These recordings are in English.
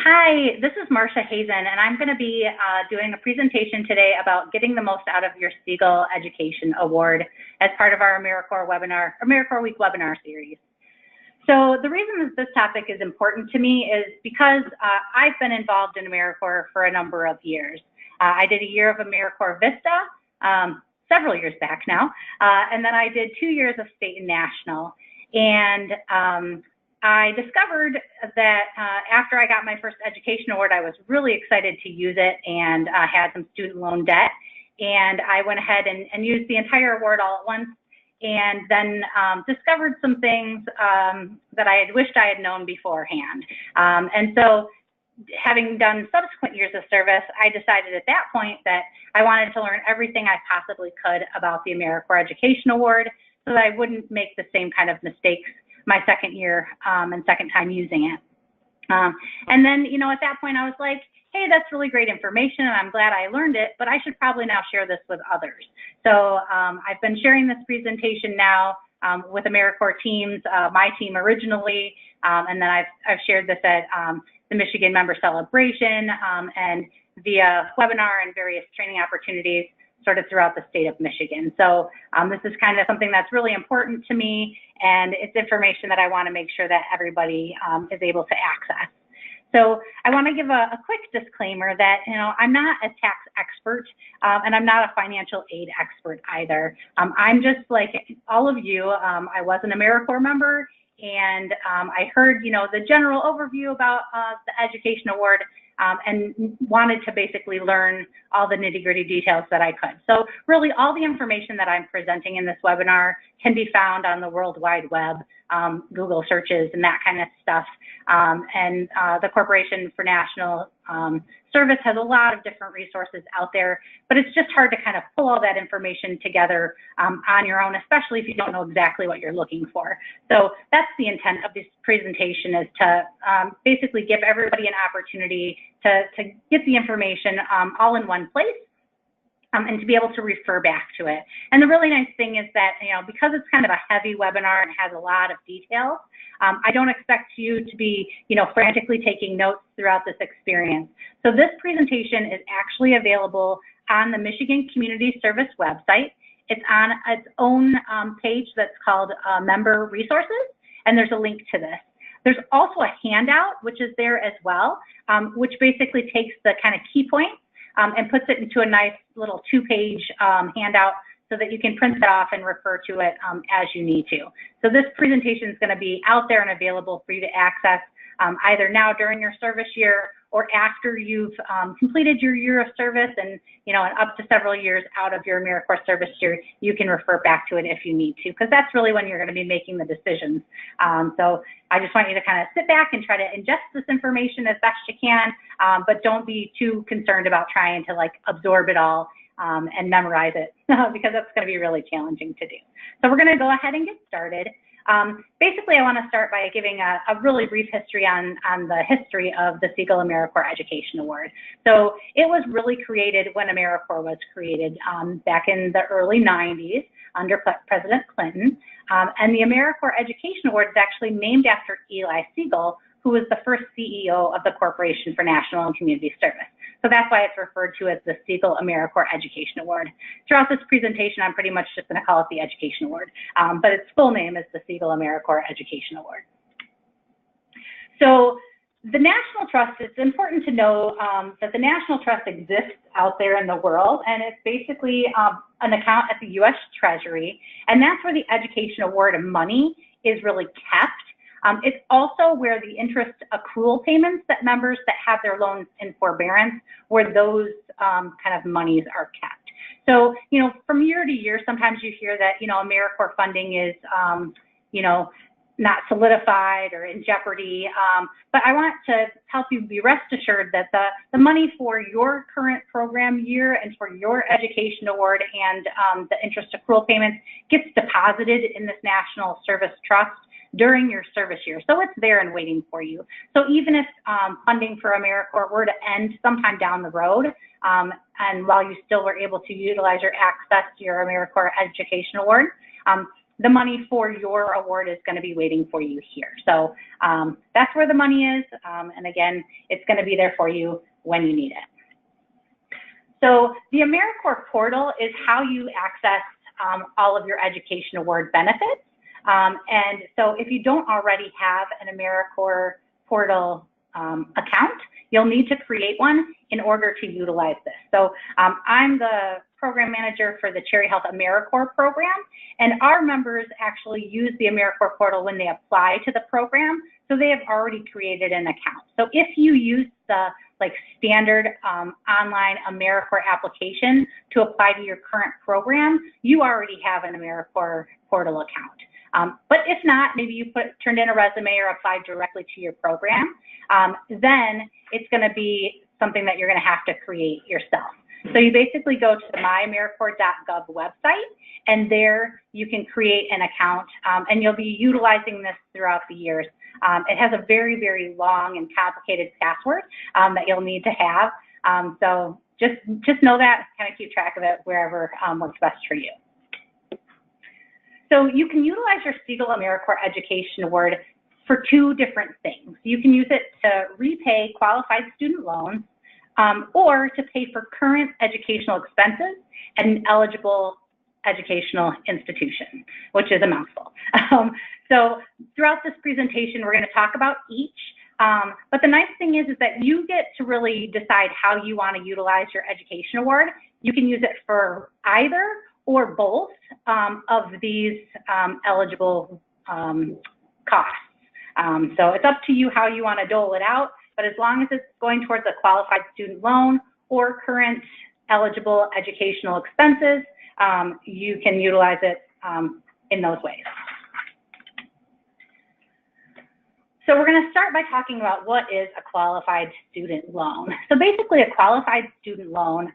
Hi, this is Marcia Hazen, and I'm going to be doing a presentation today about getting the most out of your Segal Education Award as part of our AmeriCorps Week webinar series. So the reason that this topic is important to me is because I've been involved in AmeriCorps for a number of years. I did a year of AmeriCorps Vista, several years back now, and then I did 2 years of state and national. And I discovered that after I got my first education award, I was really excited to use it and had some student loan debt. And I went ahead and used the entire award all at once, and then discovered some things that I had wished I had known beforehand. And so having done subsequent years of service, I decided at that point that I wanted to learn everything I possibly could about the AmeriCorps Education Award so that I wouldn't make the same kind of mistakes my second year and second time using it. And then, at that point I was like, hey, that's really great information and I'm glad I learned it, but I should probably now share this with others. So I've been sharing this presentation now with AmeriCorps teams, my team originally, and then I've shared this at the Michigan Member Celebration and via webinar and various training opportunities sort of throughout the state of Michigan. So this is kind of something that's really important to me, and it's information that I want to make sure that everybody is able to access. So I want to give a quick disclaimer that, I'm not a tax expert and I'm not a financial aid expert either. I'm just like all of you. I was an AmeriCorps member, and I heard, the general overview about the Education Award and wanted to basically learn all the nitty-gritty details that I could. So really all the information that I'm presenting in this webinar can be found on the World Wide Web, Google searches and that kind of stuff. And the Corporation for National Service has a lot of different resources out there, but it's just hard to kind of pull all that information together on your own, especially if you don't know exactly what you're looking for. So that's the intent of this presentation, is to basically give everybody an opportunity to get the information all in one place and to be able to refer back to it. And the really nice thing is that, because it's kind of a heavy webinar and has a lot of details, I don't expect you to be, frantically taking notes throughout this experience. So this presentation is actually available on the Michigan Community Service website. It's on its own page that's called Member Resources, and there's a link to this. There's also a handout, which is there as well, which basically takes the kind of key points and puts it into a nice little 2-page handout so that you can print it off and refer to it as you need to. So this presentation is going to be out there and available for you to access either now during your service year or after you've completed your year of service and, and up to several years out of your AmeriCorps service year, you can refer back to it if you need to, because that's really when you're going to be making the decisions. So I just want you to kind of sit back and try to ingest this information as best you can, but don't be too concerned about trying to absorb it all and memorize it because that's going to be really challenging to do. So we're going to go ahead and get started. Basically, I want to start by giving a really brief history on the history of the Segal AmeriCorps Education Award. So it was really created when AmeriCorps was created back in the early 90s under President Clinton. And the AmeriCorps Education Award is actually named after Eli Segal, who was the first CEO of the Corporation for National and Community Service. So that's why it's referred to as the Segal AmeriCorps Education Award. Throughout this presentation, I'm pretty much just going to call it the Education Award, but its full name is the Segal AmeriCorps Education Award. So the National Trust, it's important to know that the National Trust exists out there in the world, and it's basically an account at the U.S. Treasury, and that's where the Education Award money is really kept. It's also where the interest accrual payments that members that have their loans in forbearance, where those kind of monies are kept. So, from year to year, sometimes you hear that, AmeriCorps funding is, not solidified or in jeopardy. But I want to help you be rest assured that the money for your current program year and for your education award and the interest accrual payments gets deposited in this National Service Trust during your service year. So it's there and waiting for you. So even if funding for AmeriCorps were to end sometime down the road, and while you still were able to utilize your access to your AmeriCorps Education Award, the money for your award is going to be waiting for you here. So that's where the money is. And again, it's going to be there for you when you need it. So the AmeriCorps portal is how you access all of your education award benefits. And so if you don't already have an AmeriCorps portal account, you'll need to create one in order to utilize this. So I'm the program manager for the Cherry Health AmeriCorps program, and our members actually use the AmeriCorps portal when they apply to the program, so they have already created an account. So if you use the standard online AmeriCorps application to apply to your current program, you already have an AmeriCorps portal account. But if not, maybe you turned in a resume or applied directly to your program, then it's going to be something that you're going to have to create yourself. So you basically go to the myamericorps.gov website, and there you can create an account, and you'll be utilizing this throughout the years. It has a very, very long and complicated password that you'll need to have. So just know that, kind of keep track of it wherever works best for you. So you can utilize your Segal AmeriCorps Education Award for two different things. You can use it to repay qualified student loans or to pay for current educational expenses at an eligible educational institution, which is a mouthful. So throughout this presentation, we're going to talk about each. But the nice thing is that you get to really decide how you want to utilize your education award. You can use it for either or both of these eligible costs. So it's up to you how you want to dole it out, but as long as it's going towards a qualified student loan or current eligible educational expenses, you can utilize it in those ways. So we're going to start by talking about what is a qualified student loan. So basically a qualified student loan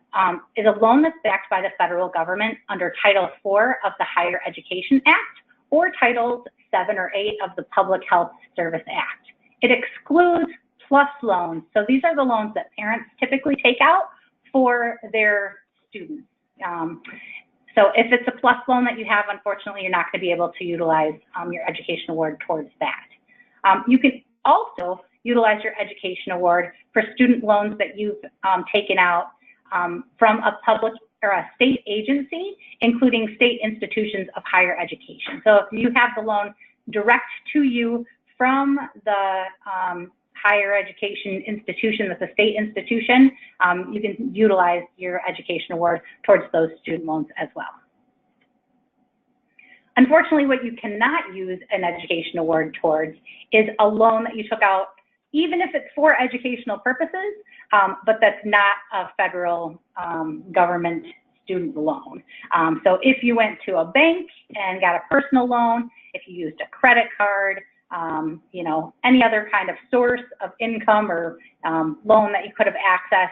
is a loan that's backed by the federal government under Title IV of the Higher Education Act or Titles 7 or 8 of the Public Health Service Act. It excludes PLUS loans. So these are the loans that parents typically take out for their students. So if it's a PLUS loan that you have, unfortunately, you're not going to be able to utilize your education award towards that. You can also utilize your education award for student loans that you've taken out from a public or a state agency, including state institutions of higher education. So if you have the loan direct to you from the higher education institution that's a state institution, you can utilize your education award towards those student loans as well. Unfortunately, what you cannot use an education award towards is a loan that you took out, even if it's for educational purposes, but that's not a federal government student loan. So if you went to a bank and got a personal loan, if you used a credit card, you know, any other kind of source of income or loan that you could have accessed,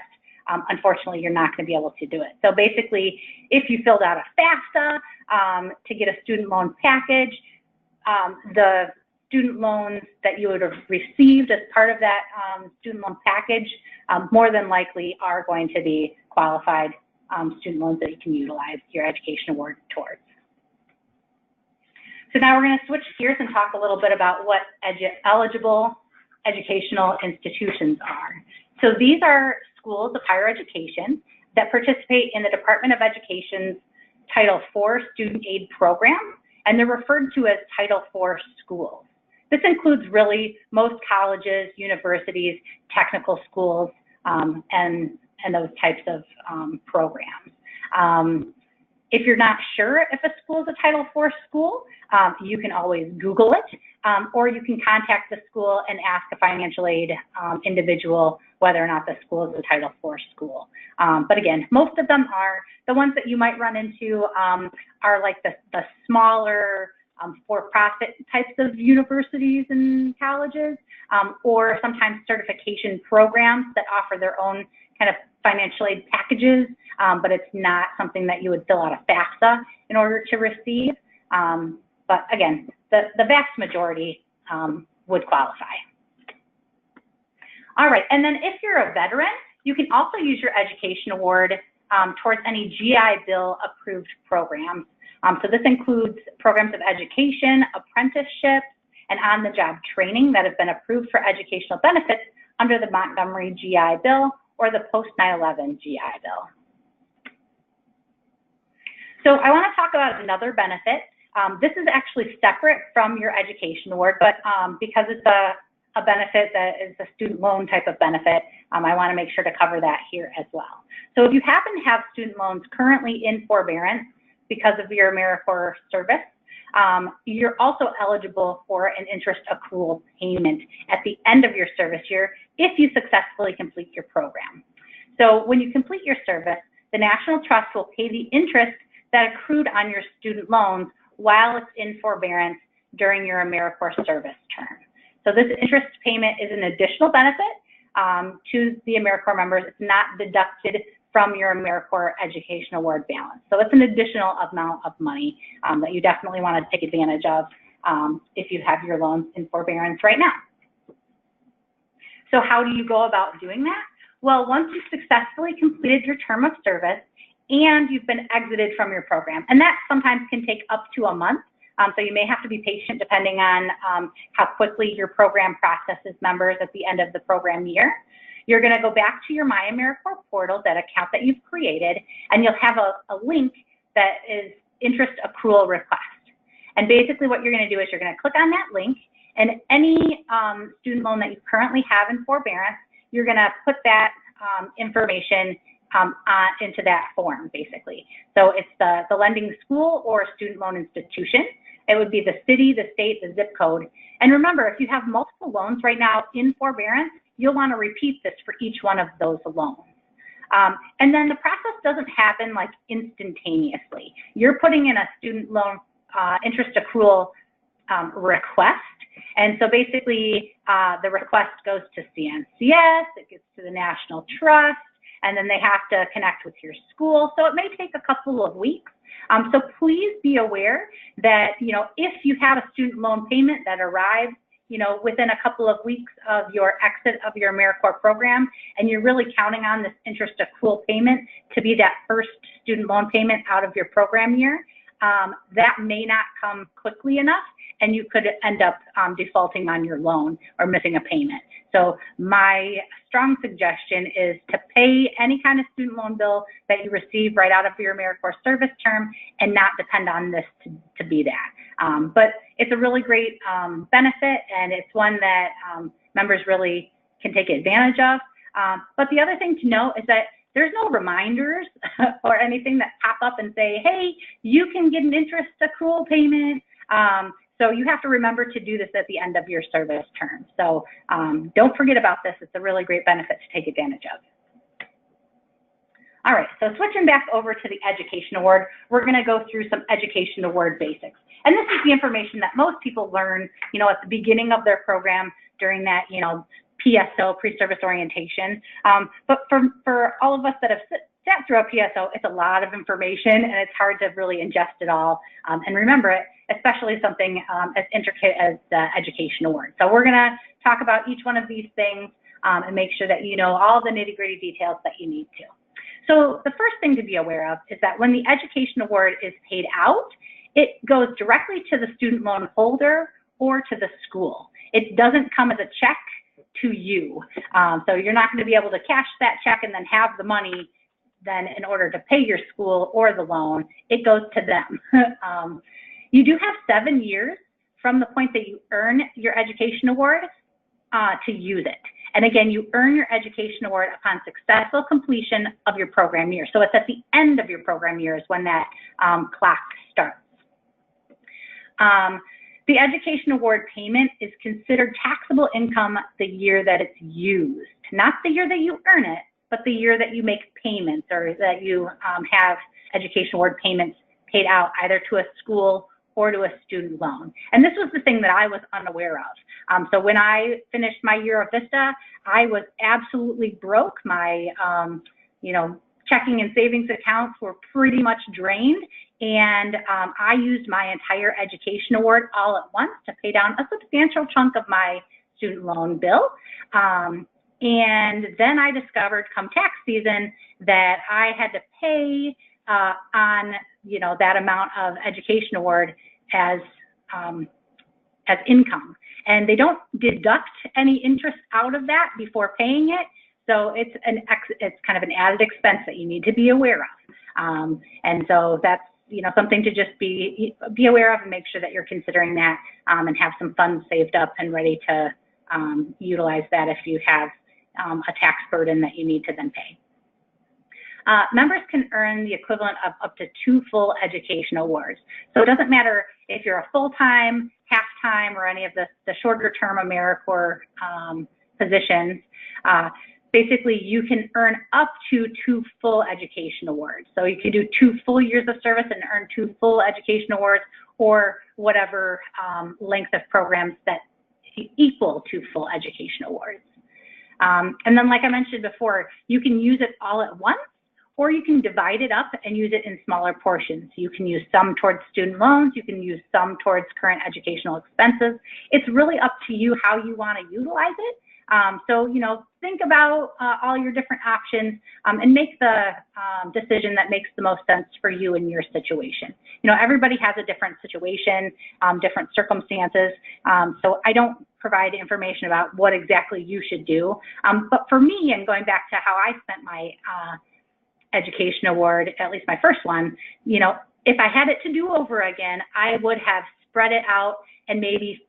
unfortunately, you're not going to be able to do it. So basically, if you filled out a FAFSA to get a student loan package, the student loans that you would have received as part of that student loan package more than likely are going to be qualified student loans that you can utilize your education award towards. So now we're going to switch gears and talk a little bit about what eligible educational institutions are. So these are schools of higher education that participate in the Department of Education's Title IV Student Aid Program, and they're referred to as Title IV schools. This includes really most colleges, universities, technical schools, and those types of programs. If you're not sure if a school is a Title IV school, you can always Google it, or you can contact the school and ask a financial aid individual whether or not the school is a Title IV school. But again, most of them are. The ones that you might run into are like the smaller for-profit types of universities and colleges, or sometimes certification programs that offer their own kind of financial aid packages, but it's not something that you would fill out a FAFSA in order to receive. But again, the vast majority would qualify. All right, and then if you're a veteran, you can also use your education award towards any GI Bill approved programs. So this includes programs of education, apprenticeships, and on-the-job training that have been approved for educational benefits under the Montgomery GI Bill or the post-9/11 GI Bill. So I want to talk about another benefit. This is actually separate from your education award, but because it's a benefit that is a student loan type of benefit, I want to make sure to cover that here as well. So if you happen to have student loans currently in forbearance because of your AmeriCorps service, you're also eligible for an interest accrual payment at the end of your service year if you successfully complete your program. So when you complete your service, the National Trust will pay the interest that accrued on your student loans while it's in forbearance during your AmeriCorps service term. So this interest payment is an additional benefit to the AmeriCorps members. It's not deducted from your AmeriCorps Education Award balance. So it's an additional amount of money that you definitely want to take advantage of if you have your loans in forbearance right now. So how do you go about doing that? Well, once you've successfully completed your term of service and you've been exited from your program, and that sometimes can take up to a month, so you may have to be patient depending on how quickly your program processes members at the end of the program year. You're going to go back to your My AmeriCorps portal, that account that you've created, and you'll have a link that is interest accrual request. And basically what you're going to do is you're going to click on that link, and any student loan that you currently have in forbearance, you're going to put that information into that form, basically. So it's the lending school or student loan institution. It would be the city, the state, the zip code. And remember, if you have multiple loans right now in forbearance, you'll want to repeat this for each one of those loans. And then the process doesn't happen like instantaneously. You're putting in a student loan interest accrual request. And so basically the request goes to CNCS, it gets to the National Trust, and then they have to connect with your school. So it may take a couple of weeks. So please be aware that, if you have a student loan payment that arrives, within a couple of weeks of your exit of your AmeriCorps program, and you're really counting on this interest accrual payment to be that first student loan payment out of your program year, that may not come quickly enough, and you could end up defaulting on your loan or missing a payment. So my strong suggestion is to pay any kind of student loan bill that you receive right out of your AmeriCorps service term and not depend on this to be that. But it's a really great benefit, and it's one that members really can take advantage of. But the other thing to note is that there's no reminders or anything that pop up and say, hey, you can get an interest accrual payment. So you have to remember to do this at the end of your service term. So don't forget about this. It's a really great benefit to take advantage of. All right, so switching back over to the Education Award, we're going to go through some Education Award basics. And this is the information that most people learn, at the beginning of their program during that, PSO, pre-service orientation. But for all of us that have sat through a PSO, it's a lot of information, and it's hard to really ingest it all and remember it, especially something as intricate as the Education Award. So we're going to talk about each one of these things and make sure that you know all the nitty-gritty details that you need to. So the first thing to be aware of is that when the Education Award is paid out, it goes directly to the student loan holder or to the school. It doesn't come as a check to you. So you're not going to be able to cash that check and then have the money then in order to pay your school or the loan. It goes to them. You do have 7 years from the point that you earn your Education Award to use it. And again, you earn your Education Award upon successful completion of your program year. So it's at the end of your program year is when that clock starts. The Education Award payment is considered taxable income the year that it's used, not the year that you earn it, but the year that you make payments or that you have Education Award payments paid out either to a school or to a student loan. And this was the thing that I was unaware of. So when I finished my year of VISTA, I was absolutely broke. My, checking and savings accounts were pretty much drained. And I used my entire Education Award all at once to pay down a substantial chunk of my student loan bill. And then I discovered come tax season that I had to pay on that amount of education award as income, and they don't deduct any interest out of that before paying it. So it's kind of an added expense that you need to be aware of. And so that's something to just be aware of and make sure that you're considering that, and have some funds saved up and ready to utilize that if you have a tax burden that you need to then pay. Members can earn the equivalent of up to 2 full education awards. So it doesn't matter if you're a full-time, half-time, or any of the shorter-term AmeriCorps positions. Basically, you can earn up to 2 full education awards. So you can do 2 full years of service and earn 2 full education awards, or whatever length of programs that equal 2 full education awards. And then, like I mentioned before, you can use it all at once, or you can divide it up and use it in smaller portions. You can use some towards student loans, you can use some towards current educational expenses. It's really up to you how you want to utilize it. So, think about all your different options, and make the decision that makes the most sense for you in your situation. Everybody has a different situation, different circumstances. So I don't provide information about what exactly you should do. But for me, and going back to how I spent my education award, at least my first one, if I had it to do over again, I would have spread it out and maybe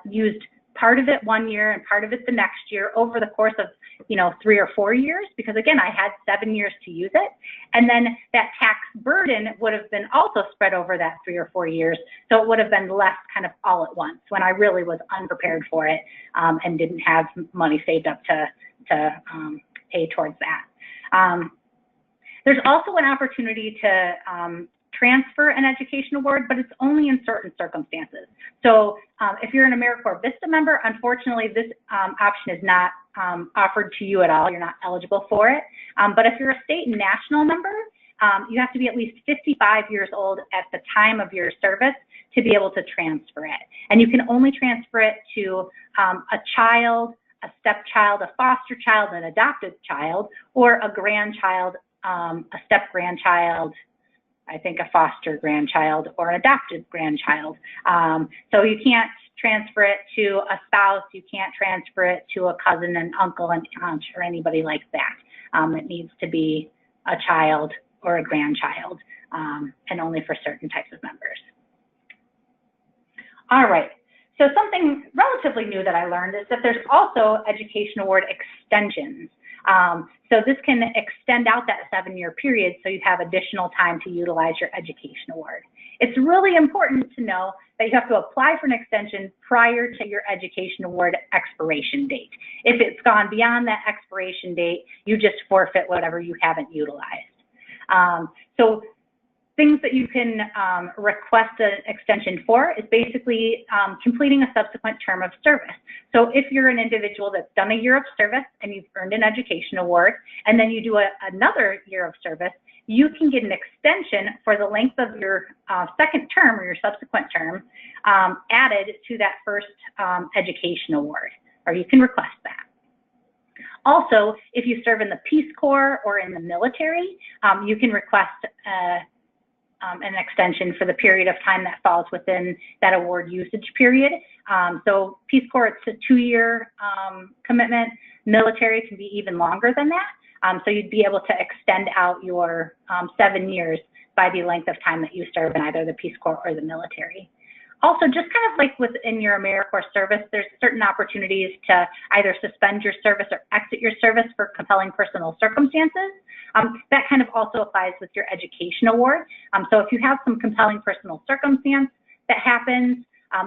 used part of it one year and part of it the next year over the course of 3 or 4 years, because again, I had 7 years to use it. And then that tax burden would have been also spread over that 3 or 4 years. So it would have been less kind of all at once when I really was unprepared for it, and didn't have money saved up to pay towards that. There's also an opportunity to transfer an education award, but it's only in certain circumstances. So if you're an AmeriCorps Vista member, unfortunately, this option is not offered to you at all. You're not eligible for it. But if you're a state and national member, you have to be at least 55 years old at the time of your service to be able to transfer it. And you can only transfer it to a child, a stepchild, a foster child, an adopted child, or a grandchild, a step-grandchild, I think a foster grandchild, or an adopted grandchild. So you can't transfer it to a spouse, you can't transfer it to a cousin and uncle and aunt or anybody like that. It needs to be a child or a grandchild, and only for certain types of members. All right, so something relatively new that I learned is that there's also education award extensions. So this can extend out that 7-year period so you have additional time to utilize your education award. It's really important to know that you have to apply for an extension prior to your education award expiration date. If it's gone beyond that expiration date, you just forfeit whatever you haven't utilized. So things that you can request an extension for is basically completing a subsequent term of service. So if you're an individual that's done a year of service and you've earned an education award, and then you do another year of service, you can get an extension for the length of your second term or your subsequent term added to that first education award, or you can request that. Also, if you serve in the Peace Corps or in the military, you can request an extension for the period of time that falls within that award usage period. So Peace Corps, it's a 2-year commitment. Military can be even longer than that. So you'd be able to extend out your 7 years by the length of time that you serve in either the Peace Corps or the military. Also, just kind of like within your AmeriCorps service, there's certain opportunities to either suspend your service or exit your service for compelling personal circumstances. That kind of also applies with your education award. So if you have some compelling personal circumstance that happens,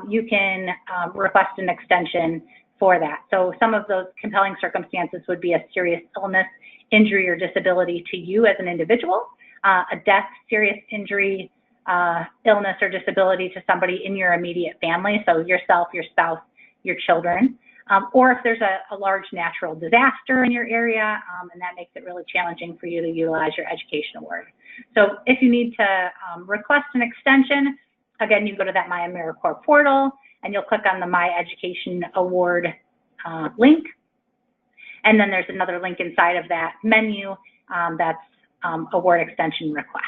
you can request an extension for that. So some of those compelling circumstances would be a serious illness, injury, or disability to you as an individual, a death, serious injury, illness, or disability to somebody in your immediate family, so yourself, your spouse, your children, or if there's a large natural disaster in your area, and that makes it really challenging for you to utilize your education award. So if you need to request an extension, again, you go to that My AmeriCorps portal, and you'll click on the My Education Award link, and then there's another link inside of that menu that's Award Extension Request.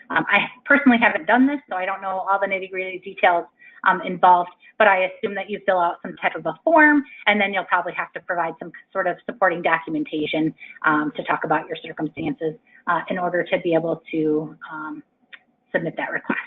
I personally haven't done this, so I don't know all the nitty-gritty details involved, but I assume that you fill out some type of a form, and then you'll probably have to provide some sort of supporting documentation to talk about your circumstances in order to be able to submit that request.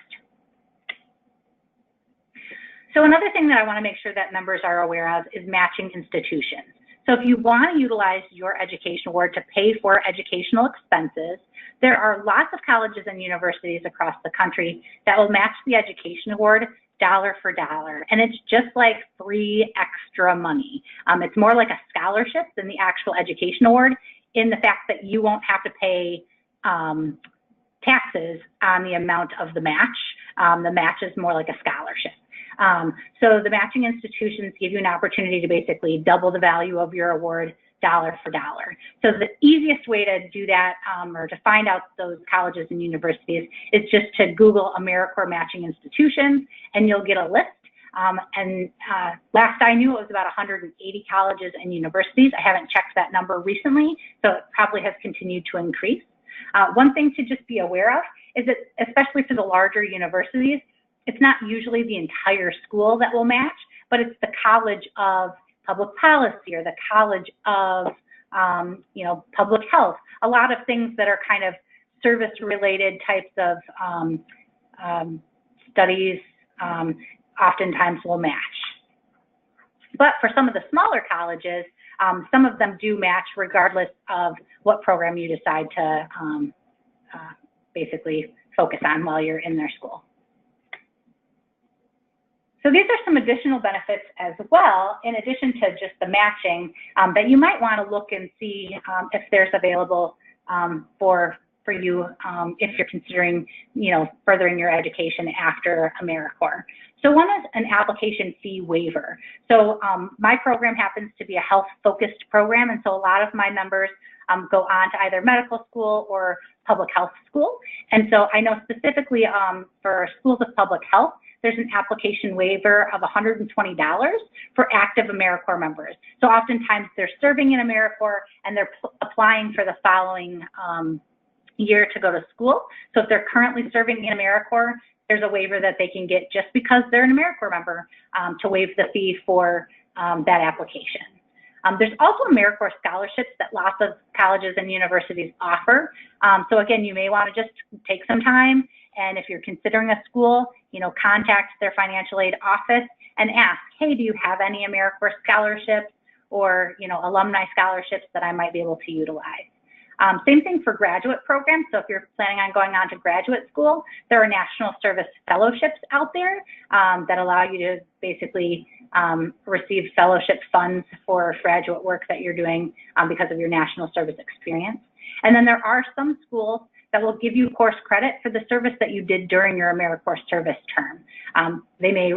So another thing that I want to make sure that members are aware of is matching institutions. So if you want to utilize your education award to pay for educational expenses, there are lots of colleges and universities across the country that will match the education award dollar for dollar. And it's just like free extra money. It's more like a scholarship than the actual education award in the fact that you won't have to pay taxes on the amount of the match. The match is more like a scholarship. So the matching institutions give you an opportunity to basically double the value of your award dollar for dollar. So the easiest way to do that or to find out those colleges and universities is just to Google AmeriCorps matching institutions, and you'll get a list. Last I knew, it was about 180 colleges and universities. I haven't checked that number recently, so it probably has continued to increase. One thing to just be aware of is that, especially for the larger universities, it's not usually the entire school that will match, but it's the College of Public Policy or the College of, Public Health. A lot of things that are kind of service-related types of studies oftentimes will match. But for some of the smaller colleges, some of them do match regardless of what program you decide to basically focus on while you're in their school. So these are some additional benefits as well, in addition to just the matching, that you might want to look and see if there's available for you if you're considering, furthering your education after AmeriCorps. So one is an application fee waiver. So my program happens to be a health-focused program, and so a lot of my members go on to either medical school or public health school. And so I know specifically for schools of public health, there's an application waiver of $120 for active AmeriCorps members. So oftentimes they're serving in AmeriCorps and they're applying for the following year to go to school. So if they're currently serving in AmeriCorps, there's a waiver that they can get just because they're an AmeriCorps member to waive the fee for that application. There's also AmeriCorps scholarships that lots of colleges and universities offer. So again, you may want to just take some time, and if you're considering a school, contact their financial aid office and ask, hey, do you have any AmeriCorps scholarships or, alumni scholarships that I might be able to utilize? Same thing for graduate programs. So if you're planning on going on to graduate school, there are national service fellowships out there that allow you to basically receive fellowship funds for graduate work that you're doing because of your national service experience. And then there are some schools that will give you course credit for the service that you did during your AmeriCorps service term. They may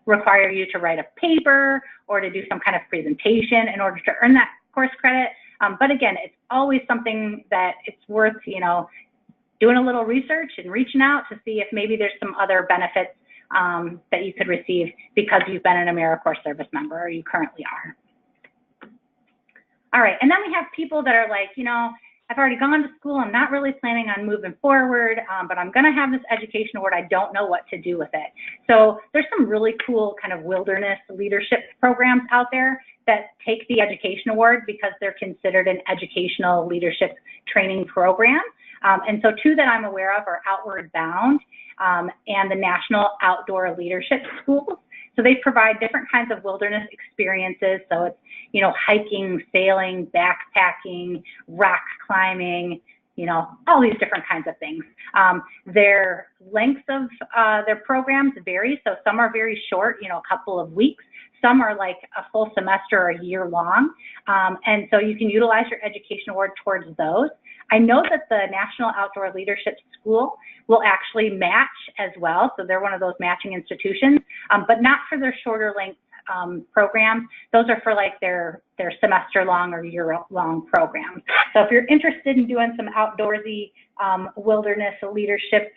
require you to write a paper or to do some kind of presentation in order to earn that course credit. But again, it's always something that it's worth, doing a little research and reaching out to see if maybe there's some other benefits that you could receive because you've been an AmeriCorps service member or you currently are. All right, and then we have people that are like, I've already gone to school, I'm not really planning on moving forward, but I'm gonna have this education award, I don't know what to do with it. So there's some really cool kind of wilderness leadership programs out there that take the education award because they're considered an educational leadership training program. And so two that I'm aware of are Outward Bound and the National Outdoor Leadership Schools. So they provide different kinds of wilderness experiences. So it's, hiking, sailing, backpacking, rock climbing, all these different kinds of things. Their lengths of their programs vary. So some are very short, a couple of weeks. Some are like a full semester or a year long. And so you can utilize your education award towards those. I know that the National Outdoor Leadership School will actually match as well. So they're one of those matching institutions, but not for their shorter length programs. Those are for like their semester long or year long programs. So if you're interested in doing some outdoorsy wilderness leadership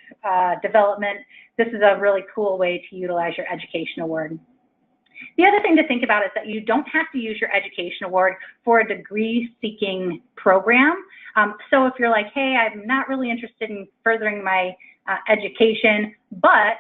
development, this is a really cool way to utilize your education award. The other thing to think about is that you don't have to use your education award for a degree-seeking program. So if you're like, hey, I'm not really interested in furthering my education, but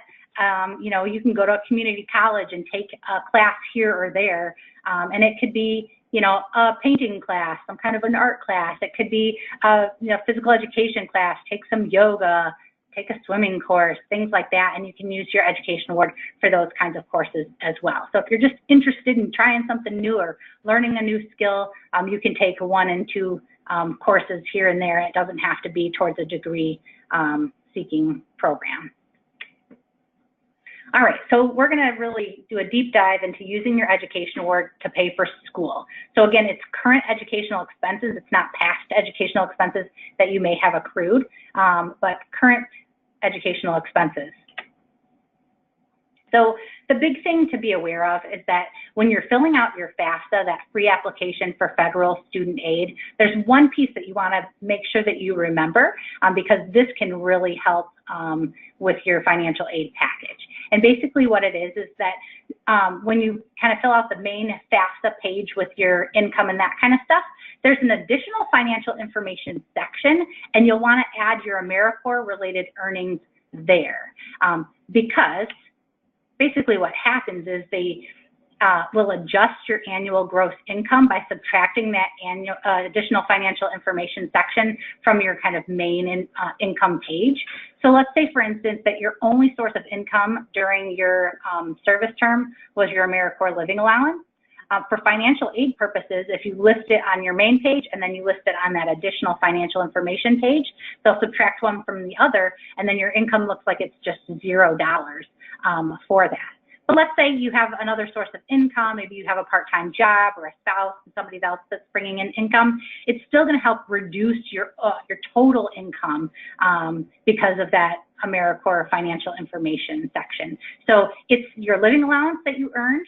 you know, you can go to a community college and take a class here or there, and it could be, you know, a painting class, some kind of an art class. It could be a, you know, physical education class, take some yoga, take a swimming course, things like that, and you can use your education award for those kinds of courses as well. So if you're just interested in trying something new or learning a new skill, you can take 1 and 2 courses here and there. It doesn't have to be towards a degree seeking program. All right, so we're gonna really do a deep dive into using your education award to pay for school. So again, it's current educational expenses. It's not past educational expenses that you may have accrued, but current educational expenses. So the big thing to be aware of is that when you're filling out your FAFSA, that free application for federal student aid, there's one piece that you want to make sure that you remember, because this can really help with your financial aid package. And basically what it is that when you kind of fill out the main FAFSA page with your income and that kind of stuff, there's an additional financial information section, and you'll want to add your AmeriCorps related earnings there, because basically what happens is they will adjust your annual gross income by subtracting that annual additional financial information section from your kind of main income page. So let's say, for instance, that your only source of income during your service term was your AmeriCorps living allowance. For financial aid purposes, if you list it on your main page and then you list it on that additional financial information page, they'll subtract one from the other, and then your income looks like it's just $0 for that. But let's say you have another source of income, maybe you have a part-time job or a spouse and somebody else that's bringing in income. It's still going to help reduce your total income because of that AmeriCorps financial information section. So it's your living allowance that you earned,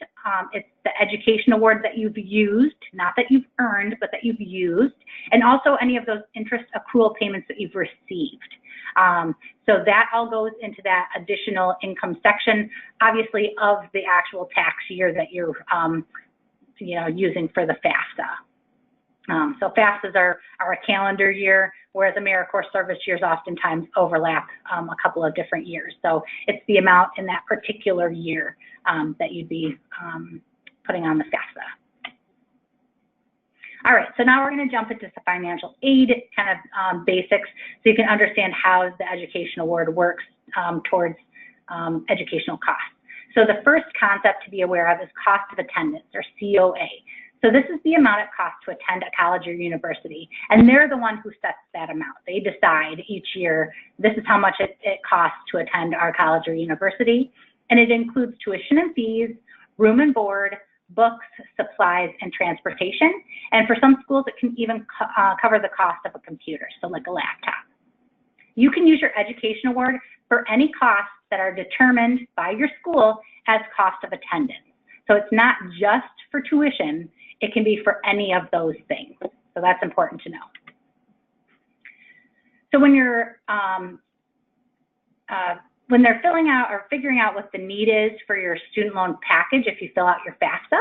it's the education award that you've used, not that you've earned, but that you've used, and also any of those interest accrual payments that you've received. So that all goes into that additional income section, obviously, of the actual tax year that you're using for the FAFSA. So FAFSAs are a calendar year, whereas AmeriCorps service years oftentimes overlap a couple of different years. So it's the amount in that particular year that you'd be putting on the FAFSA. All right, so now we're going to jump into some financial aid kind of basics so you can understand how the education award works towards educational costs. So the first concept to be aware of is cost of attendance, or COA. So this is the amount it costs to attend a college or university, and they're the one who sets that amount. They decide each year, this is how much it costs to attend our college or university, and it includes tuition and fees, room and board, books, supplies, and transportation. And for some schools, it can even cover the cost of a computer, so like a laptop. You can use your education award for any costs that are determined by your school as cost of attendance. So it's not just for tuition, it can be for any of those things. So that's important to know. So when you're when they're filling out or figuring out what the need is for your student loan package, if you fill out your FAFSA,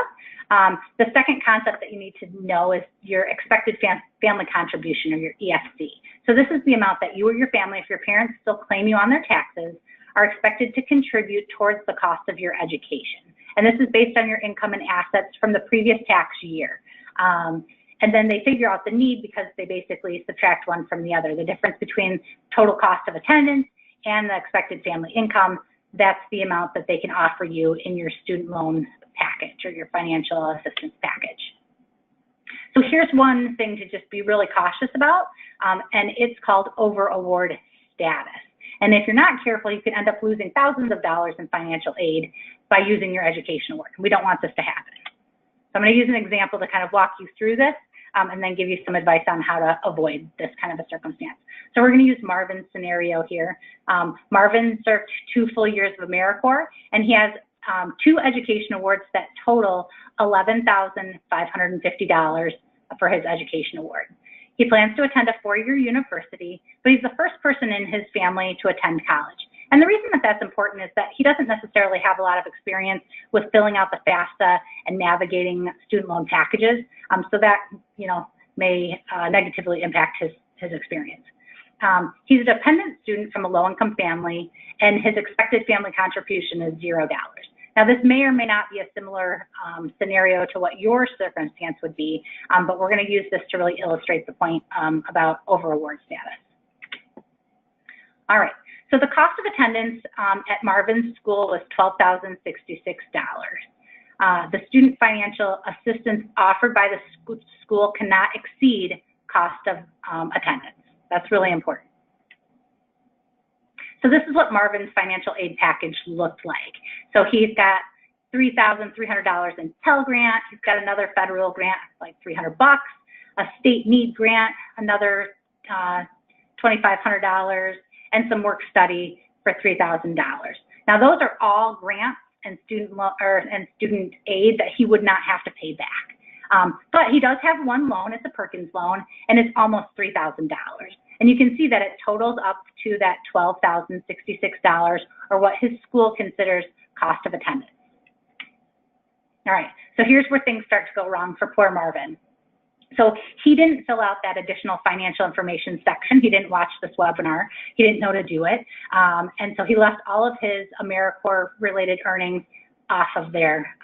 the second concept that you need to know is your expected family contribution, or your EFC. So this is the amount that you or your family, if your parents still claim you on their taxes, are expected to contribute towards the cost of your education. And this is based on your income and assets from the previous tax year. And then they figure out the need because they basically subtract one from the other. The difference between total cost of attendance and the expected family income, that's the amount that they can offer you in your student loan package or your financial assistance package. So here's one thing to just be really cautious about, and it's called over-award status. And if you're not careful, you can end up losing thousands of dollars in financial aid by using your education award. We don't want this to happen. So I'm going to use an example to kind of walk you through this, and then give you some advice on how to avoid this kind of a circumstance. So we're going to use Marvin's scenario here. Marvin served 2 full years of AmeriCorps, and he has 2 education awards that total $11,550 for his education award. He plans to attend a 4-year university, but he's the first person in his family to attend college. And the reason that that's important is that he doesn't necessarily have a lot of experience with filling out the FAFSA and navigating student loan packages. So that, may negatively impact his experience. He's a dependent student from a low-income family, and his expected family contribution is $0. Now, this may or may not be a similar scenario to what your circumstance would be, but we're going to use this to really illustrate the point about over-award status. All right, so the cost of attendance at Marvin's school was $12,066. The student financial assistance offered by the school cannot exceed cost of attendance. That's really important. So this is what Marvin's financial aid package looked like. So he's got $3,300 in Pell Grant. He's got another federal grant, like $300, a state need grant, another $2,500, and some work study for $3,000. Now those are all grants and student aid that he would not have to pay back. But he does have one loan. It's a Perkins loan, and it's almost $3,000. And you can see that it totals up to that $12,066, or what his school considers cost of attendance. All right, so here's where things start to go wrong for poor Marvin. So he didn't fill out that additional financial information section. He didn't watch this webinar. He didn't know to do it. And so he left all of his AmeriCorps related earnings off of there.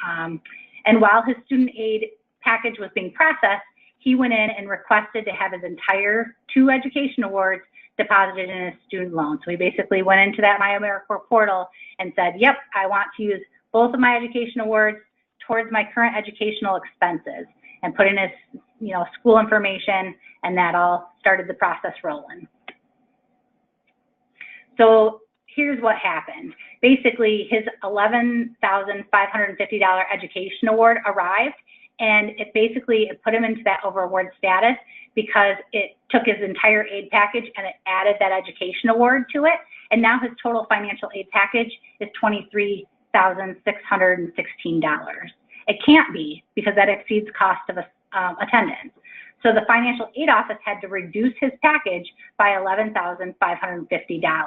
And while his student aid package was being processed, he went in and requested to have his entire 2 education awards deposited in his student loan. So he basically went into that My AmeriCorps portal and said, yep, I want to use both of my education awards towards my current educational expenses, and put in his school information, and that all started the process rolling. So here's what happened. Basically, his $11,550 education award arrived, and it put him into that over award status because it took his entire aid package and it added that education award to it. And now his total financial aid package is $23,616. It can't be, because that exceeds cost of attendance. So the financial aid office had to reduce his package by $11,550,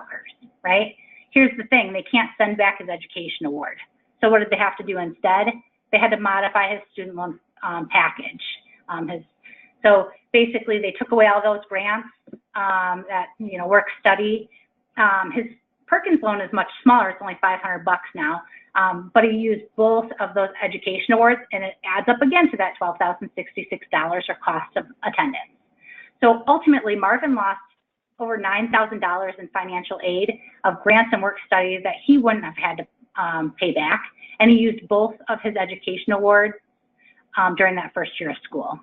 right? Here's the thing, they can't send back his education award. So what did they have to do instead? They had to modify his student loan package. So basically they took away all those grants, that work study. His Perkins loan is much smaller, it's only $500 now. But he used both of those education awards, and it adds up again to that $12,066 or cost of attendance. So ultimately, Marvin lost over $9,000 in financial aid of grants and work studies that he wouldn't have had to pay back, and he used both of his education awards during that first year of school.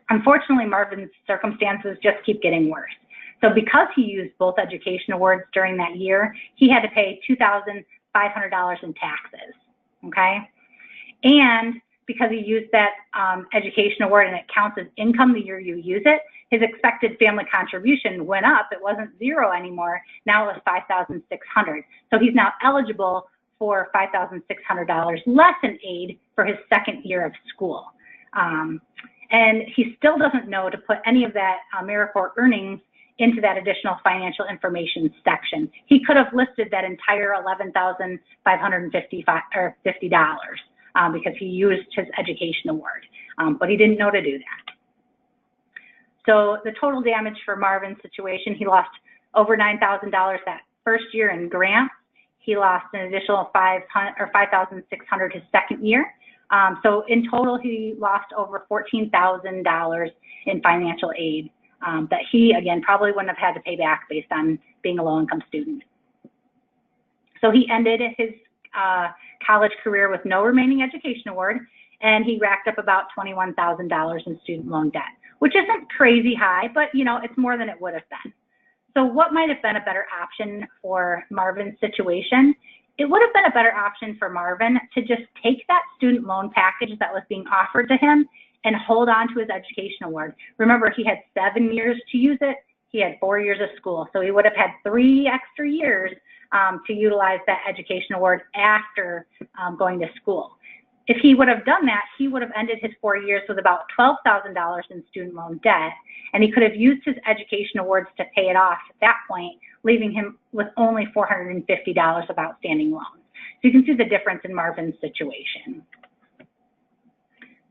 Unfortunately, Marvin's circumstances just keep getting worse. So because he used both education awards during that year, he had to pay $2,500 in taxes, okay? And because he used that education award and it counts as income the year you use it, his expected family contribution went up. It wasn't $0 anymore. Now it was $5,600. So he's now eligible for $5,600 less in aid for his second year of school. And he still doesn't know to put any of that AmeriCorps earnings into that additional financial information section. He could have listed that entire $11,550 because he used his education award, but he didn't know to do that. So the total damage for Marvin's situation, he lost over $9,000 that first year in grants. He lost an additional $5,600 his second year. So in total, he lost over $14,000 in financial aid that he, again, probably wouldn't have had to pay back based on being a low-income student. So he ended his college career with no remaining education award, and he racked up about $21,000 in student loan debt, which isn't crazy high, but it's more than it would have been. So what might have been a better option for Marvin's situation? It would have been a better option for Marvin to just take that student loan package that was being offered to him and hold on to his education award. Remember, he had 7 years to use it. He had 4 years of school. So he would have had 3 extra years to utilize that education award after going to school. If he would have done that, he would have ended his 4 years with about $12,000 in student loan debt, and he could have used his education awards to pay it off at that point leaving him with only $450 of outstanding loans. So you can see the difference in Marvin's situation.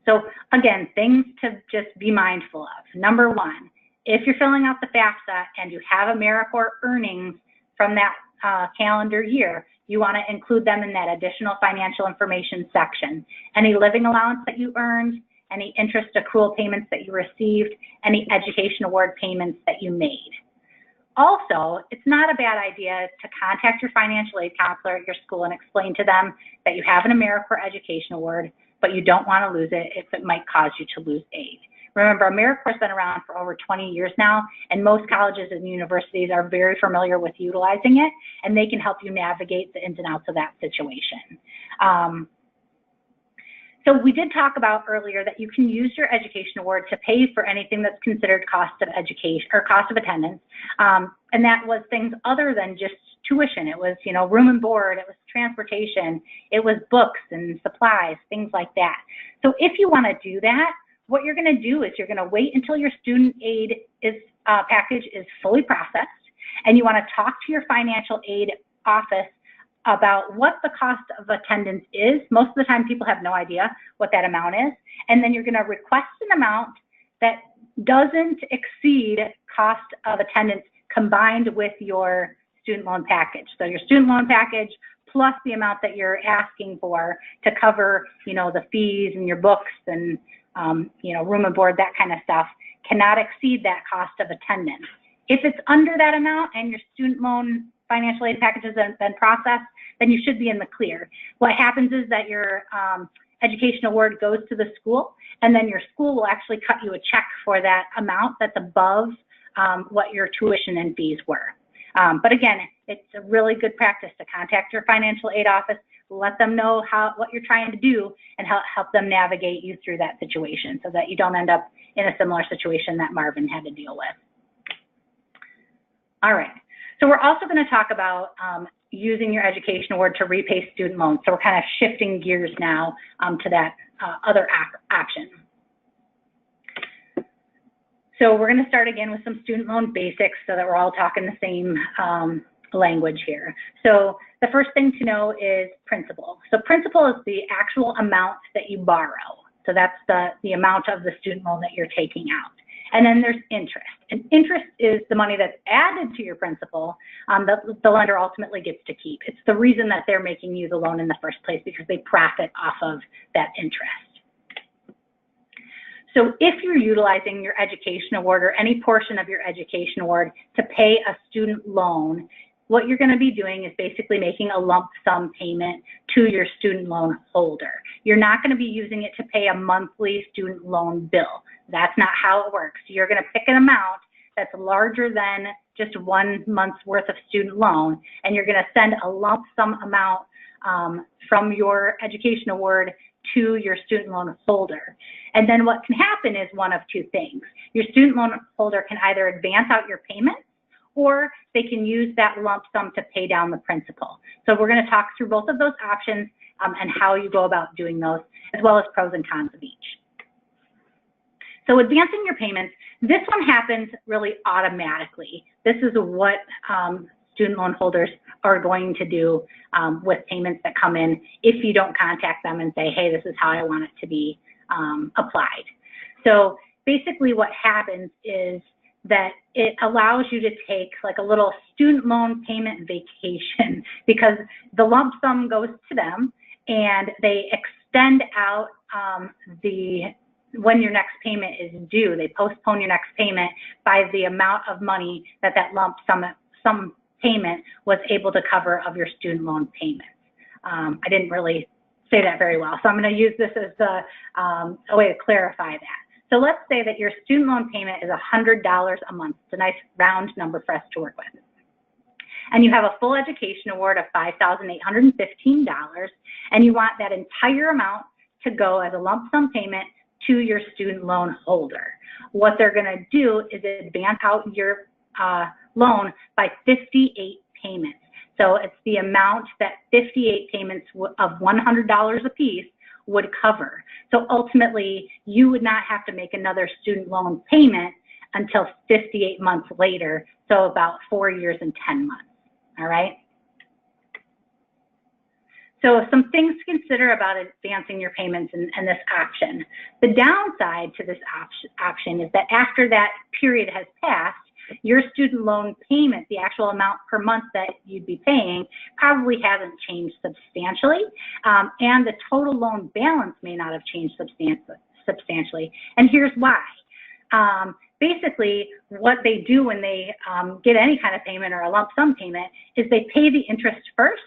So again, things to just be mindful of. Number one, if you're filling out the FAFSA and you have AmeriCorps earnings from that calendar year, you want to include them in that additional financial information section. Any living allowance that you earned, any interest accrual payments that you received, any education award payments that you made. Also, it's not a bad idea to contact your financial aid counselor at your school and explain to them that you have an AmeriCorps Education Award, but you don't want to lose it if it might cause you to lose aid. Remember, AmeriCorps has been around for over 20 years now, and most colleges and universities are very familiar with utilizing it, and they can help you navigate the ins and outs of that situation. So we did talk about earlier that you can use your education award to pay for anything that's considered cost of education or cost of attendance, and that was things other than just tuition. It was, room and board, it was transportation, it was books and supplies, things like that. So if you want to do that, what you're going to do is you're going to wait until your student aid package is fully processed, and you want to talk to your financial aid office about what the cost of attendance is. Most of the time people have no idea what that amount is, and then you're going to request an amount that doesn't exceed cost of attendance combined with your student loan package. So your student loan package plus the amount that you're asking for to cover, the fees and your books and room and board, that kind of stuff, cannot exceed that cost of attendance. If it's under that amount and your student loan financial aid package has been processed, then you should be in the clear. What happens is that your education award goes to the school, and then your school will actually cut you a check for that amount that's above what your tuition and fees were. But again, it's a really good practice to contact your financial aid office, let them know what you're trying to do, and help them navigate you through that situation so that you don't end up in a similar situation that Marvin had to deal with. All right, so we're also going to talk about using your education award to repay student loans. So we're kind of shifting gears now to that other option. So we're going to start again with some student loan basics so that we're all talking the same language here. So the first thing to know is principal. So principal is the actual amount that you borrow. So that's the amount of the student loan that you're taking out. And then there's interest. And interest is the money that's added to your principal that the lender ultimately gets to keep. It's the reason that they're making you the loan in the first place, because they profit off of that interest. So if you're utilizing your education award or any portion of your education award to pay a student loan, what you're going to be doing is basically making a lump sum payment to your student loan holder. You're not going to be using it to pay a monthly student loan bill. That's not how it works. You're going to pick an amount that's larger than just 1 month's worth of student loan, and you're going to send a lump sum amount from your education award to your student loan holder. And then what can happen is one of two things. Your student loan holder can either advance out your payments, or they can use that lump sum to pay down the principal. So we're going to talk through both of those options and how you go about doing those, as well as pros and cons of each. So advancing your payments, this one happens really automatically. This is what student loan holders are going to do with payments that come in if you don't contact them and say, hey, this is how I want it to be applied. So basically what happens is that it allows you to take like a little student loan payment vacation, because the lump sum goes to them and they extend out when your next payment is due. They postpone your next payment by the amount of money that lump sum payment was able to cover of your student loan payments. I didn't really say that very well, so I'm going to use this as a way to clarify that. So let's say that your student loan payment is $100 a month. It's a nice round number for us to work with. And you have a full education award of $5,815, and you want that entire amount to go as a lump sum payment to your student loan holder. What they're going to do is advance out your loan by 58 payments. So it's the amount that 58 payments of $100 a piece would cover. So ultimately, you would not have to make another student loan payment until 58 months later, so about 4 years and 10 months, all right? So some things to consider about advancing your payments and this option. The downside to this option is that after that period has passed, your student loan payment, the actual amount per month that you'd be paying, probably hasn't changed substantially, and the total loan balance may not have changed substantially. And here's why. Basically, what they do when they get any kind of payment or a lump sum payment is they pay the interest first,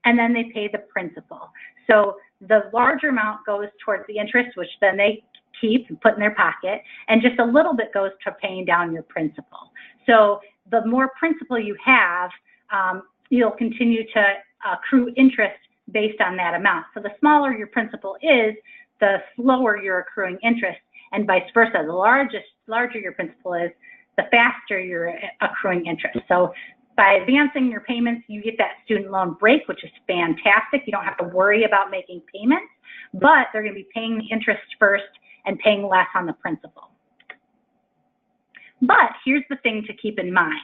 and then they pay the principal. So the larger amount goes towards the interest, which then they keep and put in their pocket, and just a little bit goes to paying down your principal. So the more principal you have, you'll continue to accrue interest based on that amount. So the smaller your principal is, the slower you're accruing interest, and vice versa. The larger your principal is, the faster you're accruing interest. So by advancing your payments, you get that student loan break, which is fantastic. You don't have to worry about making payments, but they're going to be paying the interest first and paying less on the principal. But here's the thing to keep in mind.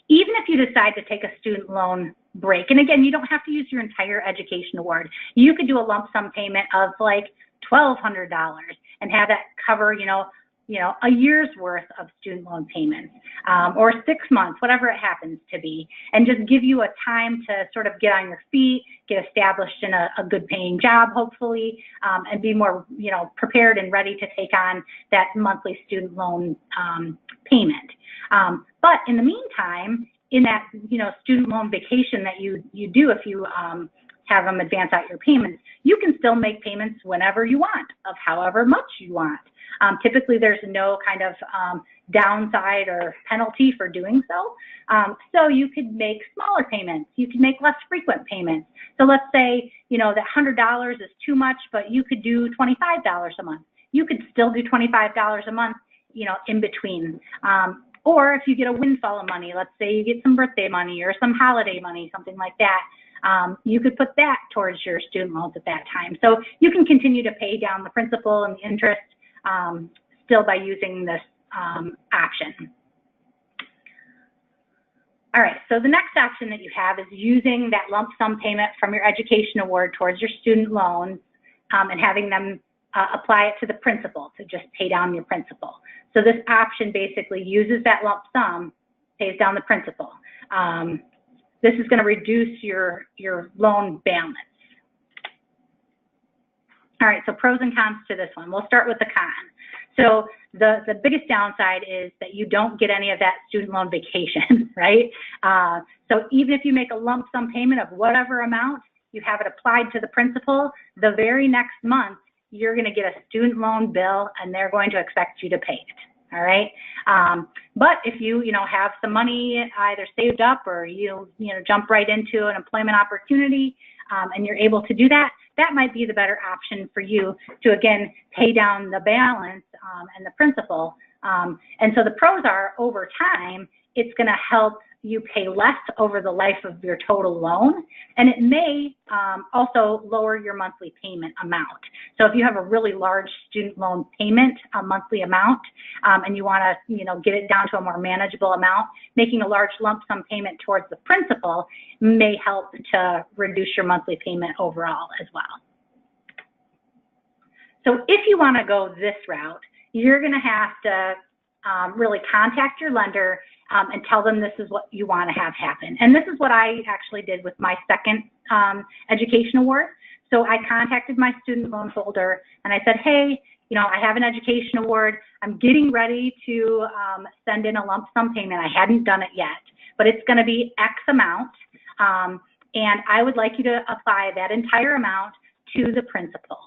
Even if you decide to take a student loan break, and again, you don't have to use your entire education award. You could do a lump sum payment of like $1,200 and have that cover, a year's worth of student loan payments, or 6 months, whatever it happens to be, and just give you a time to sort of get on your feet, get established in a good paying job, hopefully, and be more, prepared and ready to take on that monthly student loan payment. But in the meantime, in that, student loan vacation that you do if you have them advance out your payments, you can still make payments whenever you want, of however much you want. Typically, there's no kind of downside or penalty for doing so. So you could make smaller payments. You could make less frequent payments. So let's say, that $100 is too much, but you could do $25 a month. You could still do $25 a month, in between. Or if you get a windfall of money, let's say you get some birthday money or some holiday money, something like that, you could put that towards your student loans at that time. So you can continue to pay down the principal and the interest still by using this option. All right, so the next option that you have is using that lump sum payment from your education award towards your student loans and having them apply it to the principal to just pay down your principal. So this option basically uses that lump sum, pays down the principal. This is going to reduce your loan balance. All right, so pros and cons to this one. We'll start with the cons. So the biggest downside is that you don't get any of that student loan vacation, right? So even if you make a lump sum payment of whatever amount, you have it applied to the principal, the very next month, you're going to get a student loan bill and they're going to expect you to pay it. All right. But if you have some money either saved up or you jump right into an employment opportunity and you're able to do that, that might be the better option for you to, again, pay down the balance and the principal. And so the pros are, over time, it's going to help you pay less over the life of your total loan, and it may also lower your monthly payment amount. So if you have a really large student loan payment, a monthly amount, and you want to get it down to a more manageable amount, making a large lump sum payment towards the principal may help to reduce your monthly payment overall as well. So if you want to go this route, you're going to have to really contact your lender and tell them this is what you want to have happen. And this is what I actually did with my second education award. So I contacted my student loan holder and I said, hey, I have an education award. I'm getting ready to send in a lump sum payment. I hadn't done it yet, but it's going to be X amount. And I would like you to apply that entire amount to the principal.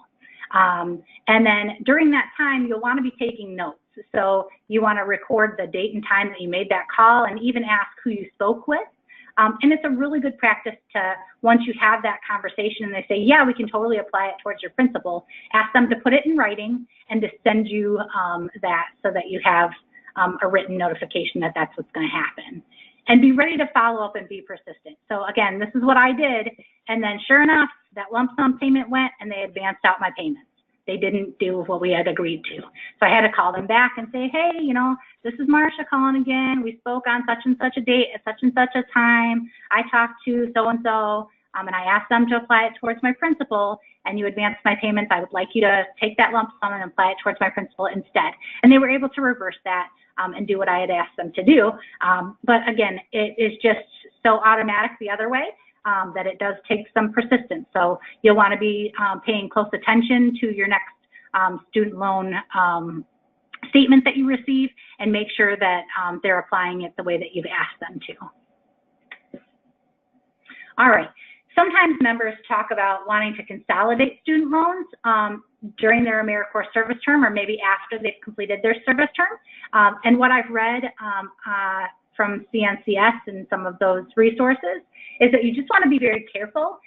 And then during that time, you'll want to be taking notes. So you want to record the date and time that you made that call and even ask who you spoke with. And it's a really good practice to, once you have that conversation and they say, yeah, we can totally apply it towards your principal, ask them to put it in writing and to send you that so that you have a written notification that that's what's going to happen. And be ready to follow up and be persistent. So again, this is what I did. And then sure enough, that lump sum payment went and they advanced out my payments. they didn't do what we had agreed to. So I had to call them back and say, hey, you know, this is Marcia calling again. We spoke on such and such a date at such and such a time. I talked to so-and-so, and I asked them to apply it towards my principal, and you advanced my payments. I would like you to take that lump sum and apply it towards my principal instead. And they were able to reverse that and do what I had asked them to do. But again, it is just so automatic the other way that it does take some persistence. So you'll want to be paying close attention to your next student loan statement that you receive, and make sure that they're applying it the way that you've asked them to. All right. Sometimes members talk about wanting to consolidate student loans during their AmeriCorps service term, or maybe after they've completed their service term. And what I've read from CNCS and some of those resources is that you just want to be very careful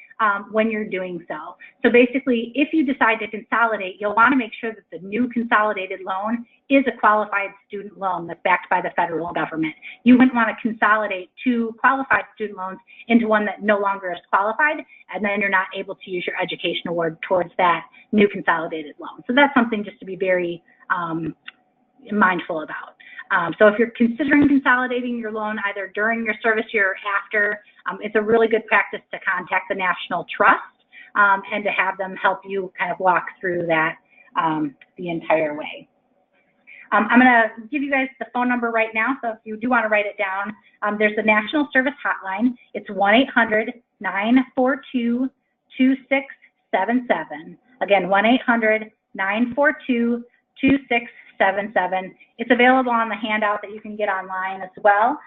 when you're doing so. So basically, if you decide to consolidate, you'll want to make sure that the new consolidated loan is a qualified student loan that's backed by the federal government. You wouldn't want to consolidate two qualified student loans into one that no longer is qualified, and then you're not able to use your education award towards that new consolidated loan. So that's something just to be very mindful about. So if you're considering consolidating your loan either during your service year or after, it's a really good practice to contact the National Trust and to have them help you kind of walk through that the entire way. I'm going to give you guys the phone number right now, so if you do want to write it down, there's the National Service Hotline. It's 1-800-942-2677. Again, 1-800-942-2677. It's available on the handout that you can get online as well.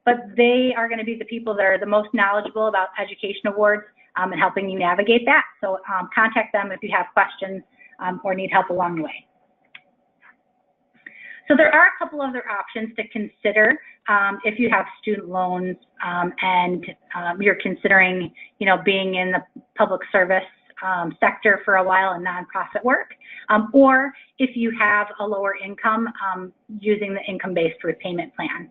But they are going to be the people that are the most knowledgeable about education awards and helping you navigate that. So contact them if you have questions or need help along the way. So there are a couple other options to consider if you have student loans and you're considering, you know, being in the public service sector for a while in nonprofit work, or if you have a lower income using the income-based repayment plan.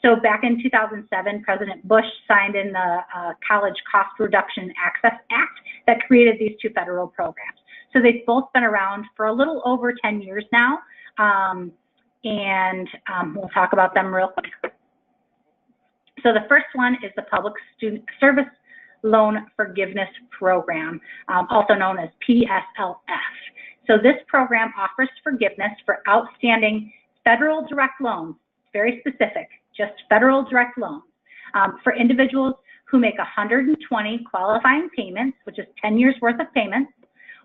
So back in 2007, President Bush signed in the College Cost Reduction Access Act that created these two federal programs. So they've both been around for a little over 10 years now, and we'll talk about them real quick. So the first one is the Public Student Service Loan Forgiveness Program, also known as PSLF. So this program offers forgiveness for outstanding federal direct loans, very specific, just federal direct loans, for individuals who make 120 qualifying payments, which is 10 years worth of payments,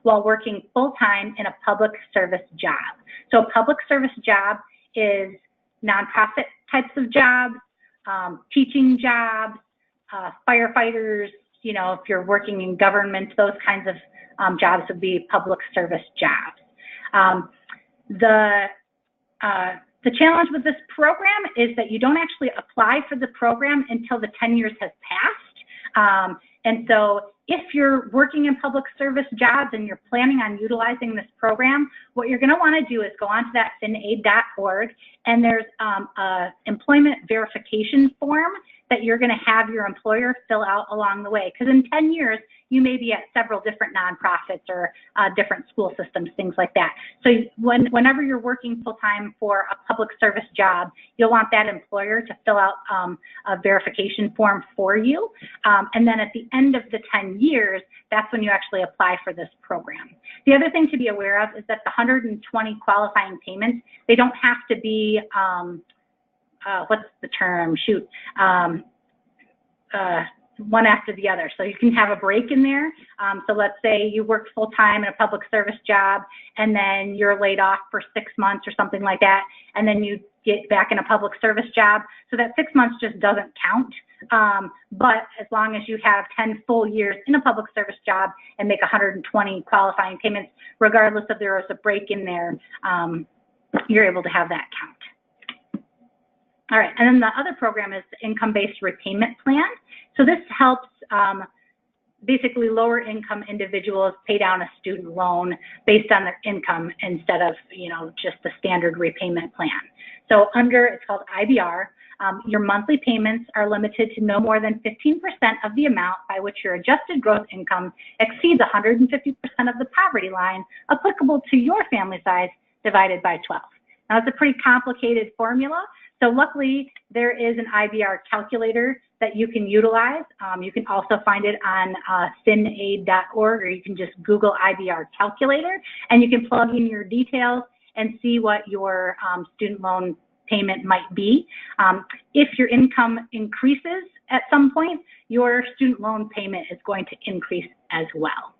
while working full-time in a public service job. So a public service job is nonprofit types of jobs, teaching jobs, firefighters, you know, if you're working in government, those kinds of jobs would be public service jobs. The challenge with this program is that you don't actually apply for the program until the 10 years has passed. And so if you're working in public service jobs and you're planning on utilizing this program, what you're going to want to do is go onto that finaid.org, and there's an employment verification form that you're going to have your employer fill out along the way. Because in 10 years, you may be at several different nonprofits or different school systems, things like that. So whenever you're working full-time for a public service job, you'll want that employer to fill out a verification form for you. And then at the end of the 10 years, that's when you actually apply for this program. The other thing to be aware of is that the 120 qualifying payments, they don't have to be, what's the term? Shoot. One after the other. So you can have a break in there. So let's say you work full-time in a public service job and then you're laid off for 6 months or something like that, and then you get back in a public service job. So that 6 months just doesn't count. But as long as you have 10 full years in a public service job and make 120 qualifying payments, regardless if there was a break in there, you're able to have that count. All right, and then the other program is the income-based repayment plan. So this helps basically lower income individuals pay down a student loan based on their income instead of, you know, just the standard repayment plan. So it's called IBR. Your monthly payments are limited to no more than 15% of the amount by which your adjusted gross income exceeds 150% of the poverty line applicable to your family size divided by 12. Now, it's a pretty complicated formula, so luckily there is an IBR calculator that you can utilize. You can also find it on finaid.org, or you can just Google IBR calculator, and you can plug in your details and see what your student loan payment might be. If your income increases at some point, your student loan payment is going to increase as well.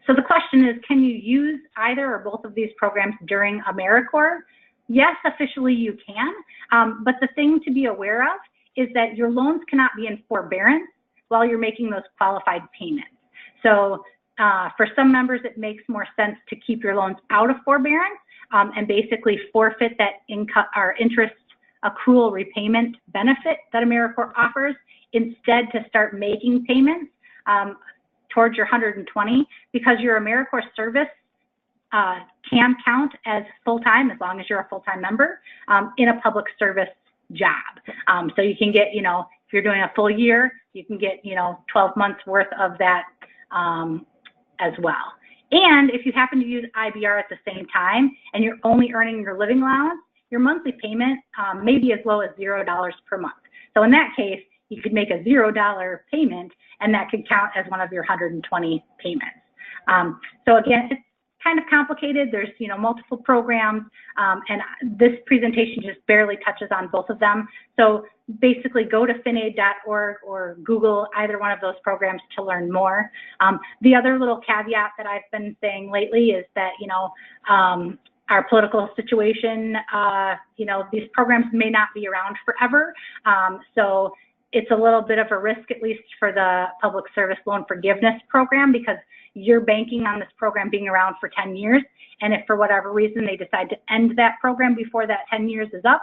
So the question is, can you use either or both of these programs during AmeriCorps? Yes, officially you can, but the thing to be aware of is that your loans cannot be in forbearance while you're making those qualified payments. So for some members, it makes more sense to keep your loans out of forbearance and basically forfeit that income or interest accrual repayment benefit that AmeriCorps offers, instead to start making payments towards your 120, because your AmeriCorps service can count as full-time as long as you're a full-time member in a public service job. So you can get, if you're doing a full year, you can get, 12 months worth of that as well. And if you happen to use IBR at the same time and you're only earning your living allowance, your monthly payment may be as low as $0 per month. So in that case, you could make a $0 payment and that could count as one of your 120 payments. So again, it's kind of complicated. There's multiple programs, and this presentation just barely touches on both of them. So basically go to finaid.org or Google either one of those programs to learn more. The other little caveat that I've been saying lately is that our political situation, these programs may not be around forever. So it's a little bit of a risk, at least for the public service loan forgiveness program, because you're banking on this program being around for 10 years. And if for whatever reason they decide to end that program before that 10 years is up,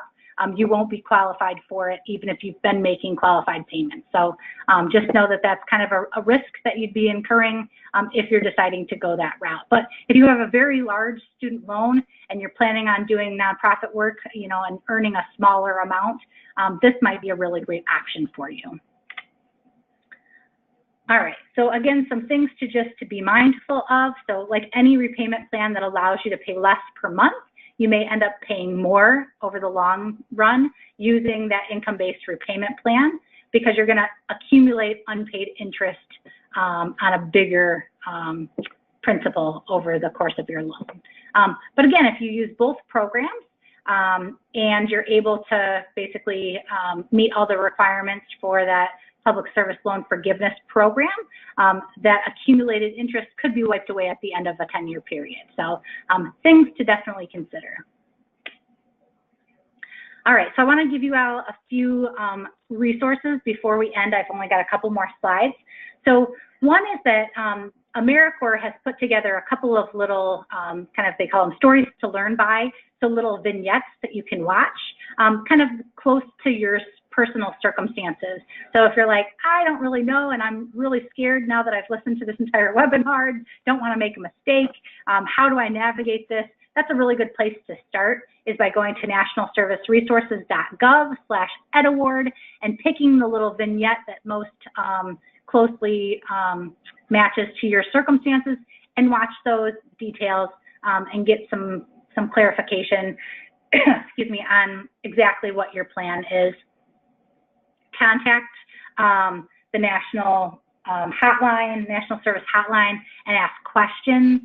you won't be qualified for it, even if you've been making qualified payments. So just know that that's kind of a risk that you'd be incurring if you're deciding to go that route. But if you have a very large student loan and you're planning on doing nonprofit work, and earning a smaller amount, this might be a really great option for you. All right, so again, some things to be mindful of. So like any repayment plan that allows you to pay less per month, you may end up paying more over the long run using that income-based repayment plan, because you're gonna accumulate unpaid interest on a bigger principal over the course of your loan. But again, if you use both programs and you're able to basically meet all the requirements for that public service loan forgiveness program, that accumulated interest could be wiped away at the end of a 10-year period. So things to definitely consider. All right, so I want to give you all a few resources before we end. I've only got a couple more slides. So one is that AmeriCorps has put together a couple of little they call them stories to learn by, so little vignettes that you can watch, kind of close to your personal circumstances. So if you're like, I don't really know, and I'm really scared now that I've listened to this entire webinar, don't want to make a mistake, how do I navigate this? That's a really good place to start, is by going to nationalserviceresources.gov/edaward and picking the little vignette that most closely matches to your circumstances, and watch those details and get some clarification excuse me, on exactly what your plan is. Contact the national national service hotline, and ask questions.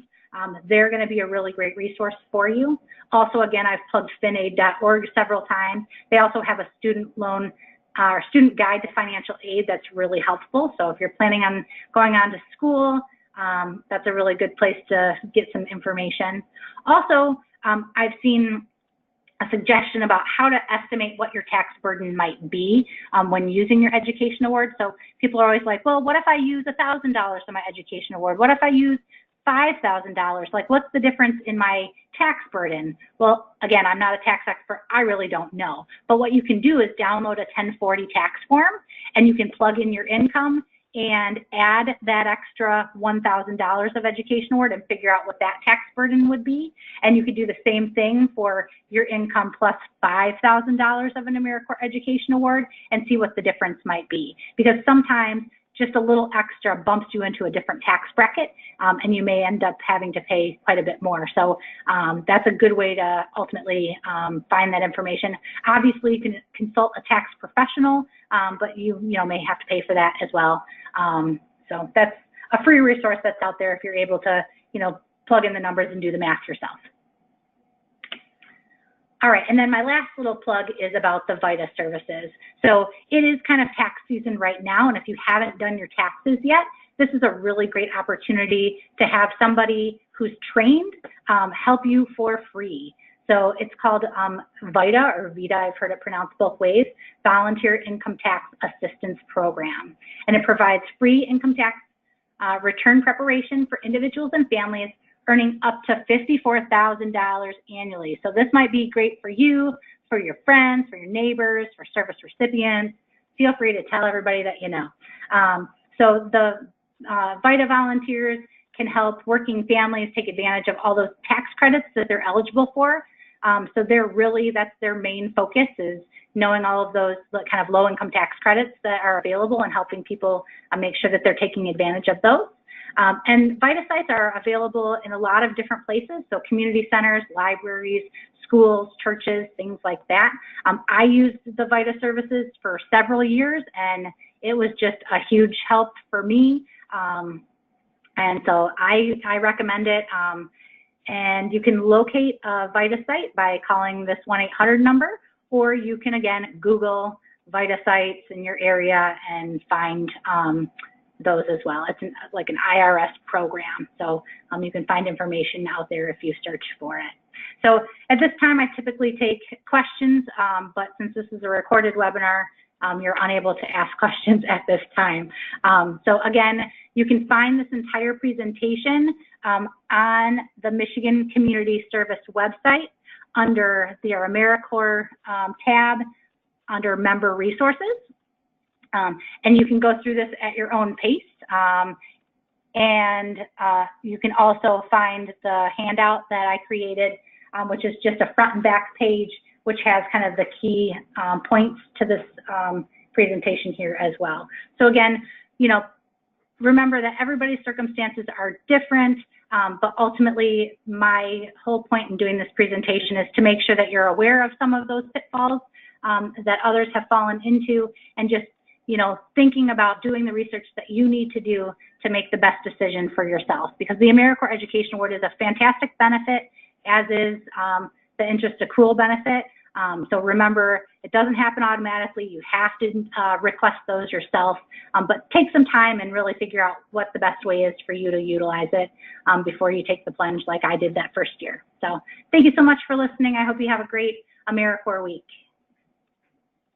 They're going to be a really great resource for you. Also, again, I've plugged finaid.org several times. They also have a student loan or student guide to financial aid that's really helpful. So if you're planning on going on to school, that's a really good place to get some information. Also, I've seen a suggestion about how to estimate what your tax burden might be when using your education award. So people are always like, well, what if I use $1,000 on my education award? What if I use $5,000? Like, what's the difference in my tax burden? Well, again, I'm not a tax expert. I really don't know. But what you can do is download a 1040 tax form, and you can plug in your income and add that extra $1,000 of education award and figure out what that tax burden would be. And you could do the same thing for your income plus $5,000 of an AmeriCorps Education Award and see what the difference might be. Because sometimes just a little extra bumps you into a different tax bracket, and you may end up having to pay quite a bit more. So that's a good way to ultimately find that information. Obviously, you can consult a tax professional, but you may have to pay for that as well. So that's a free resource that's out there if you're able to plug in the numbers and do the math yourself. All right, and then my last little plug is about the VITA services. So it is kind of tax season right now, and if you haven't done your taxes yet, this is a really great opportunity to have somebody who's trained help you for free. So it's called VITA, or VITA, I've heard it pronounced both ways, Volunteer Income Tax Assistance Program. And it provides free income tax return preparation for individuals and families earning up to $54,000 annually. So this might be great for you, for your friends, for your neighbors, for service recipients. Feel free to tell everybody that you know. So the VITA volunteers can help working families take advantage of all those tax credits that they're eligible for. So that's their main focus, is knowing all of those kind of low income tax credits that are available and helping people make sure that they're taking advantage of those. And VITA sites are available in a lot of different places, so community centers, libraries, schools, churches, things like that. I used the VITA services for several years, and it was just a huge help for me. And so I recommend it. And you can locate a VITA site by calling this 1-800 number, or you can, again, Google VITA sites in your area and find those as well. It's like an IRS program, so you can find information out there if you search for it. So at this time, I typically take questions, but since this is a recorded webinar, you're unable to ask questions at this time. So again, you can find this entire presentation on the Michigan Community Service website under the AmeriCorps tab under Member Resources. And you can go through this at your own pace. And you can also find the handout that I created, which is just a front and back page, which has kind of the key points to this presentation here as well. So again, remember that everybody's circumstances are different, but ultimately my whole point in doing this presentation is to make sure that you're aware of some of those pitfalls that others have fallen into, and just thinking about doing the research that you need to do to make the best decision for yourself. Because the AmeriCorps Education Award is a fantastic benefit, as is the interest accrual benefit. So remember, it doesn't happen automatically. You have to request those yourself, but take some time and really figure out what the best way is for you to utilize it before you take the plunge like I did that first year. So thank you so much for listening. I hope you have a great AmeriCorps week.